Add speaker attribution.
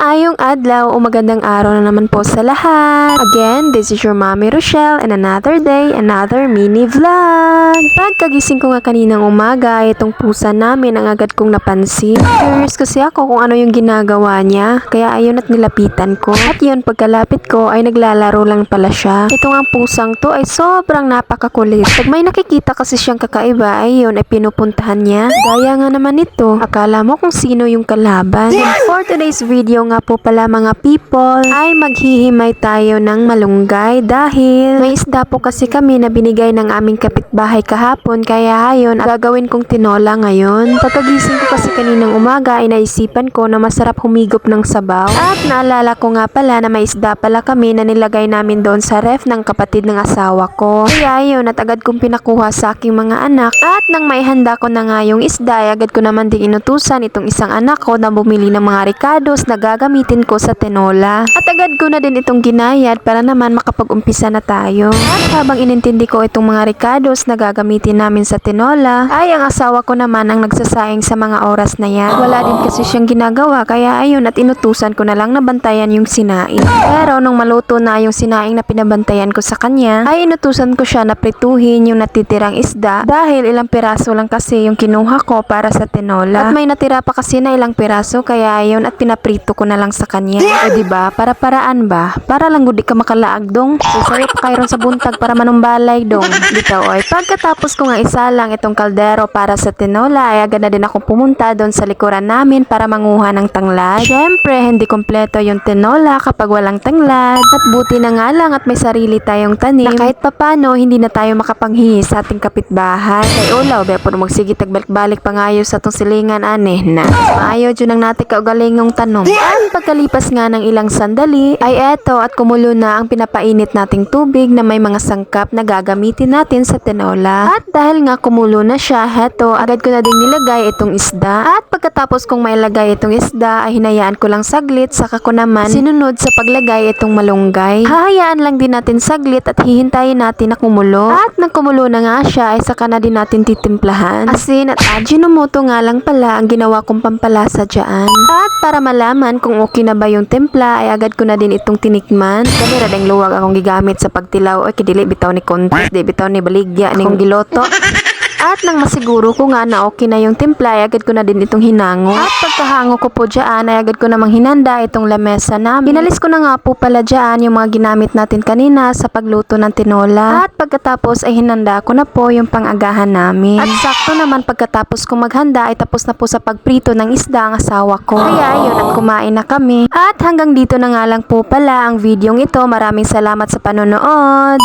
Speaker 1: Maayong adlaw o magandang araw na naman po sa lahat. Again, this is your Mommy Rochelle and another day, another mini vlog. Pagkagising ko nga kaninang umaga, itong pusa namin ang agad kong napansin. Curious kasi ako kung ano yung ginagawa niya, kaya ayun at nilapitan ko. At yun, pagkalapit ko ay naglalaro lang pala siya. Ito nga pusang to ay sobrang napakakulit. Pag may nakikita kasi siyang kakaiba, ay yun ay pinupuntahan niya. Gaya nga naman ito, akala mo kung sino yung kalaban. For today's video nga po pala mga people, ay maghihimay tayo ng malunggay dahil may isda po kasi kami na binigay ng aming kapitbahay kahapon, kaya ayon gagawin kong tinola ngayon. Pagkagising ko kasi kaninang umaga ay naisipan ko na masarap humigop ng sabaw at naalala ko nga pala na may isda pala kami na nilagay namin doon sa ref ng kapatid ng asawa ko. Kaya ayon at agad kong pinakuha sa aking mga anak at nang maihanda ko na nga yung isda ay agad ko naman ding inutusan itong isang anak ko na bumili ng mga ricados na gagamitin ko sa tinola. At agad ko na din itong ginayad para naman makapag-umpisa na tayo. At habang inintindi ko itong mga ricados na gagamitin namin sa tinola, ay ang asawa ko naman ang nagsasaing sa mga oras na yan. Wala din kasi siyang ginagawa, kaya ayun at inutusan ko na lang na bantayan yung sinaing. Pero nung maluto na yung sinaing na pinabantayan ko sa kanya, ay inutusan ko siya na prituhin yung natitirang isda dahil ilang piraso lang kasi yung kinuha ko para sa tinola. At may natira pa kasi na ilang piraso, kaya ayun at pinaprito ko na lang sa kanya. O diba, para-paraan ba? Para lang gudi ka makalaag dong. Sasayo pa kayo ron sa buntag para manumbalay dong. Bitaw oy. Pagkatapos ko nga isa lang itong kaldero para sa tinola, ay agad na din akong pumunta doon sa likuran namin para manguha ng tanglad. Syempre, hindi kompleto yung tinola kapag walang tanglad. At buti na nga lang at may sarili tayong tanim na kahit papano hindi na tayo makapanghihi sa ating kapitbahay. Kay ulaw, be po magsige tagbalik-balik pangayos sa tong silingan aneh na. Maayo dyan ang natin kaugalingong tanom. At pagkalipas nga ng ilang sandali, ay eto at kumulo na ang pinapainit nating tubig na may mga sangkap na gagamitin natin sa tinola. At dahil nga kumulo na siya, heto, agad ko na din nilagay itong isda. At pagkatapos kong mailagay itong isda, ay hinayaan ko lang saglit, saka ko naman sinunod sa paglagay itong malunggay. Hahayaan lang din natin saglit at hihintayin natin na kumulo. At nang kumulo na nga siya, ay saka na din natin titimplahan. Asin at Ajinomoto nga lang pala ang ginawa kong pampalasa dyan. At para malaman kung okay na ba yung timpla, ay agad ko na din itong tinikman. Kanira ding luwag akong gigamit sa pagtilaw. Oy, kidili bitaw ni kontes, di bitaw ni baligya ning giloto. At nang masiguro ko nga na okay na yung timpla, ay agad ko na din itong hinango. At pagkahango ko po dyan, ay agad ko namang hinanda itong lamesa namin. Pinalis ko na nga po pala dyan yung mga ginamit natin kanina sa pagluto ng tinola. At pagkatapos ay hinanda ko na po yung pang-agahan namin. At sakto naman pagkatapos kong maghanda, ay tapos na po sa pagprito ng isda ang asawa ko. Kaya yun at kumain na kami. At hanggang dito na nga lang po pala ang videong ito. Maraming salamat sa panonood.